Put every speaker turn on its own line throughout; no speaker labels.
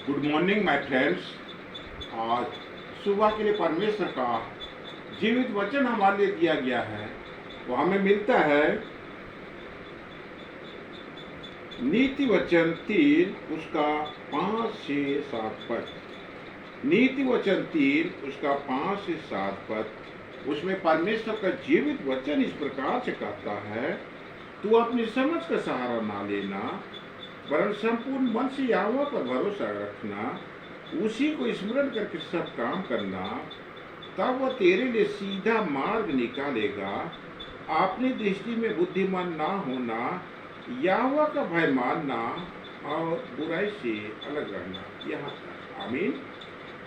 Good morning my friends. आज सुबह के लिए परमेश्वर का जीवित वचन हमारे लिए दिया गया है। वो हमें मिलता है नीति वचन 3 उसका 5 से 7 पद। नीति वचन 3 उसका 5 से 7 पद। उसमें परमेश्वर का जीवित वचन इस प्रकार से कहता है, तू अपनी समझ का सहारा ना लेना, वरन संपूर्ण मन से यहोवा पर भरोसा रखना, उसी को स्मरण करके सब काम करना, तब वह तेरे लिए सीधा मार्ग निकालेगा। अपनी दृष्टि में बुद्धिमान ना होना, यहोवा का भय मानना और बुराई से अलग रहना। यहाँ तक। आमीन।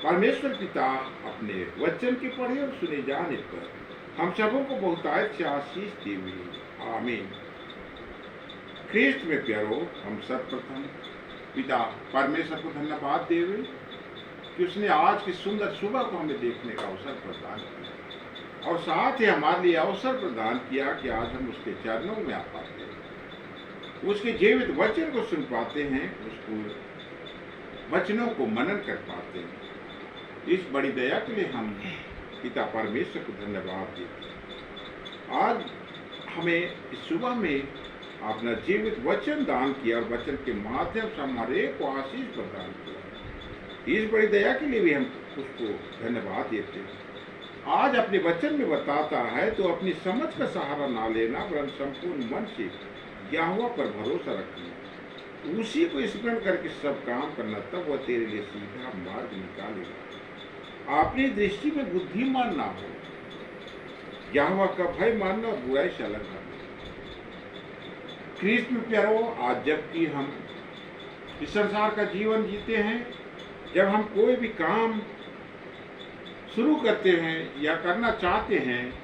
परमेश्वर पिता अपने वचन के पढ़े और सुने जाने पर हम सबों को बहुतायत से आशीष देवे। आमीन। ख्रीष्ट में प्यारो, हम सर्वप्रथम पिता परमेश्वर को धन्यवाद देवे कि उसने आज की सुंदर सुबह को हमें देखने का अवसर प्रदान किया और साथ ही हमारे लिए अवसर प्रदान किया कि आज हम उसके चरणों में आ पाते हैं, उसके जीवित वचन को सुन पाते हैं, उसको वचनों को मनन कर पाते हैं। इस बड़ी दया के लिए हम पिता परमेश्वर को धन्यवाद देते। आज हमें इस सुबह में अपना जीवित वचन दान किया और वचन के माध्यम से हमारे को आशीष प्रदान किया। इस बड़ी दया के लिए भी हम उसको धन्यवाद देते हैं। आज अपने वचन में बताता है, तो अपनी समझ का सहारा ना लेना, वरन संपूर्ण मन से यहोवा पर भरोसा रखना, उसी को स्मरण करके सब काम करना, तब वह तेरे लिए सीधा मार्ग निकालेगा। अपनी दृष्टि में बुद्धिमान ना हो, यहोवा का भय मानना और बुराई से अलग रहना। ख्रीष्ट में प्यारो, आज जबकि हम इस संसार का जीवन जीते हैं, जब हम कोई भी काम शुरू करते हैं या करना चाहते हैं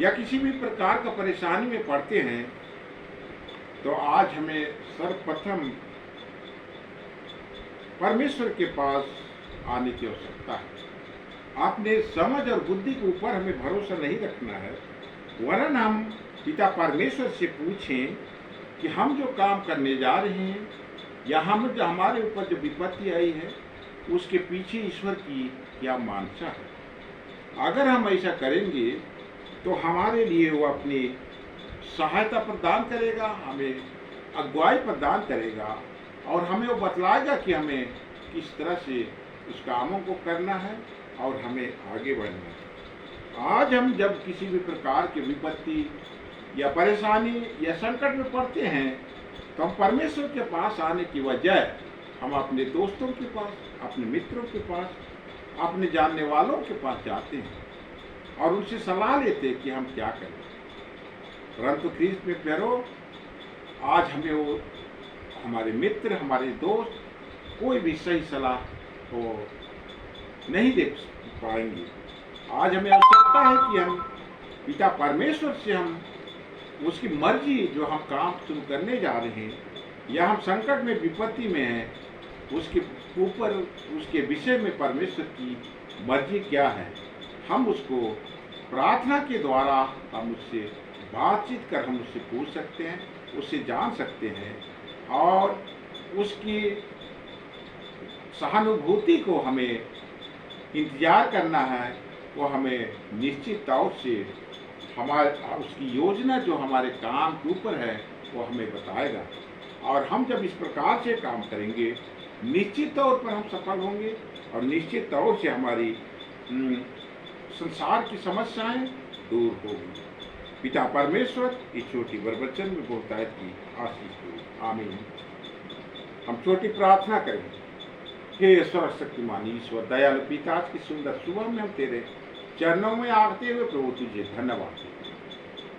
या किसी भी प्रकार का परेशानी में पड़ते हैं, तो आज हमें सर्वप्रथम परमेश्वर के पास आने की आवश्यकता है। अपने समझ और बुद्धि के ऊपर हमें भरोसा नहीं रखना है, वरन हम पिता परमेश्वर से पूछें कि हम जो काम करने जा रहे हैं या हम जो हमारे ऊपर जो विपत्ति आई है, उसके पीछे ईश्वर की क्या मानसा है। अगर हम ऐसा करेंगे तो हमारे लिए वो अपनी सहायता प्रदान करेगा, हमें अगुवाई प्रदान करेगा और हमें वो बतलाएगा कि हमें किस तरह से उस कामों को करना है और हमें आगे बढ़ना है। आज हम जब किसी भी प्रकार की विपत्ति या परेशानी या संकट में पड़ते हैं, तो हम परमेश्वर के पास आने की वजह हम अपने दोस्तों के पास, अपने मित्रों के पास, अपने जानने वालों के पास जाते हैं और उनसे सलाह लेते हैं कि हम क्या करें। परंतु ख्रीष्ट में प्यारो, आज हमें वो हमारे मित्र, हमारे दोस्त कोई भी सही सलाह को नहीं दे पाएंगे। आज हमें आवश्यकता है कि हम पिता परमेश्वर से हम उसकी मर्जी, जो हम काम शुरू करने जा रहे हैं या हम संकट में विपत्ति में हैं, उसके ऊपर उसके विषय में परमेश्वर की मर्जी क्या है, हम उसको प्रार्थना के द्वारा हम उससे बातचीत कर हम उससे पूछ सकते हैं, उससे जान सकते हैं और उसकी सहानुभूति को हमें इंतजार करना है। वो हमें निश्चित तौर से हमारे उसकी योजना जो हमारे काम के ऊपर है वो हमें बताएगा और हम जब इस प्रकार से काम करेंगे, निश्चित तौर पर हम सफल होंगे और निश्चित तौर से हमारी संसार की समस्याएं दूर होगी। पिता परमेश्वर इस छोटी वचन में बहुतायत की आशीष दे। आमीन। हम छोटी प्रार्थना करेंगे। हे सर्वशक्तिमान ईश्वर, दयालु पिता, आज की सुंदर सुबह में हम तेरे चरणों में आते हुए प्रभु तुझे धन्यवाद देते,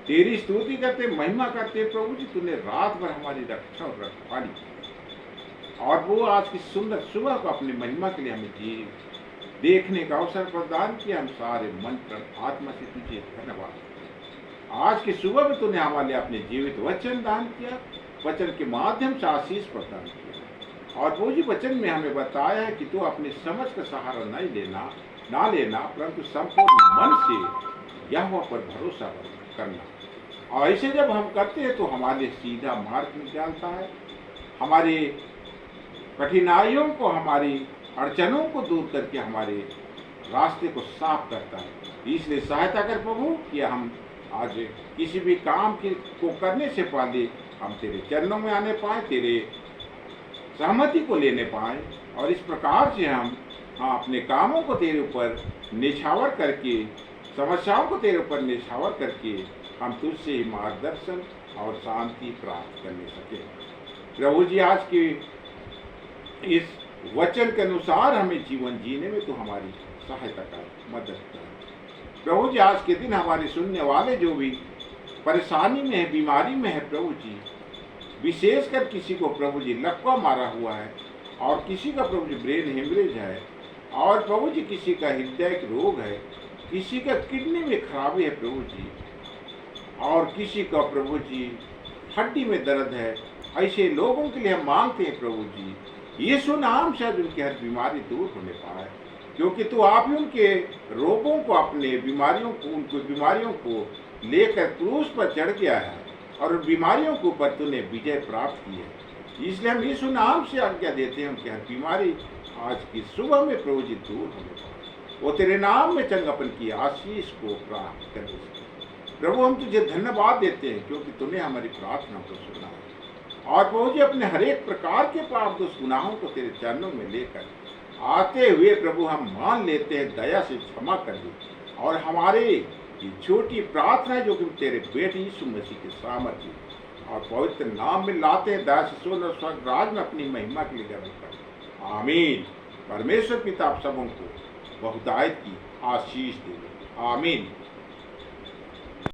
तेरी स्तुति करते, महिमा करते प्रभु जी, तूने रात भर हमारी रक्षा और रखवाली की और वो आज की सुंदर सुबह को अपनी महिमा के लिए हमें जी देखने का अवसर प्रदान किया। हम सारे मन प्राण आत्मा से तुझे धन्यवाद देते। आज की सुबह में तूने हमारे लिए अपने जीवित वचन दान किया, वचन के माध्यम से आशीष प्रदान किया और वो जी वचन में हमें बताया है कि तू अपनी समझ का सहारा नहीं ना लेना, परंतु संपूर्ण मन से यहोवा पर भरोसा करना। और ऐसे जब हम करते हैं तो हमारे सीधा मार्ग निकालता है, हमारे कठिनाइयों को, हमारी अड़चनों को दूर करके हमारे रास्ते को साफ करता है। इसलिए सहायता कर प्रभु कि हम आज किसी भी काम को करने से पहले हम तेरे चरणों में आने पाए, तेरे सहमति को लेने पाए, और इस प्रकार से हम अपने कामों को तेरे ऊपर निछावर करके, समस्याओं को तेरे ऊपर निछावर करके हम तुझसे ही मार्गदर्शन और शांति प्राप्त करने सके। प्रभु जी, आज के इस वचन के अनुसार हमें जीवन जीने में तो हमारी सहायता कर, मदद कर। प्रभु जी, आज के दिन हमारे सुनने वाले जो भी परेशानी में है, बीमारी में है, प्रभु जी, विशेषकर किसी को प्रभु जी लकवा मारा हुआ है, और किसी का प्रभु जी ब्रेन हेमरेज है, और प्रभु जी किसी का हृदय रोग है, किसी का किडनी में खराबी है प्रभु जी, और किसी का प्रभु जी हड्डी में दर्द है। ऐसे लोगों के लिए हम मांगते हैं प्रभु जी, यीशु नाम से उनकी हर बीमारी दूर होने पाए, क्योंकि तू आप ही उनके रोगों को, अपने बीमारियों को, उनको बीमारियों को लेकर क्रूस पर चढ़ गया है, और बीमारियों के ऊपर तूने विजय प्राप्त की है। इसलिए हम यीशु नाम से आज्ञा देते हैं उनकी हर बीमारी आज की सुबह में प्रभु जी दूर होने पाए, वो तेरे नाम में चंगापन की आशीष को प्राप्त कर सके। प्रभु, हम तुझे धन्यवाद देते हैं क्योंकि तूने हमारी प्रार्थना को सुना है, और प्रभु जी अपने हर एक प्रकार के पाप दोष गुनाहों को तेरे चरणों में लेकर आते हुए प्रभु हम मान लेते हैं, दया से क्षमा कर दे, और हमारे ये छोटी प्रार्थना जो कि तेरे बेटे यीशु मसीह के सामर्थ्य और पवित्र नाम में लाते हैं, दया से सुन और स्वर्ग राज में अपनी महिमा के लिए ग्रहण कर। आमीन। परमेश्वर पिता आप सबों को बहुतायत की आशीष दे। आमीन।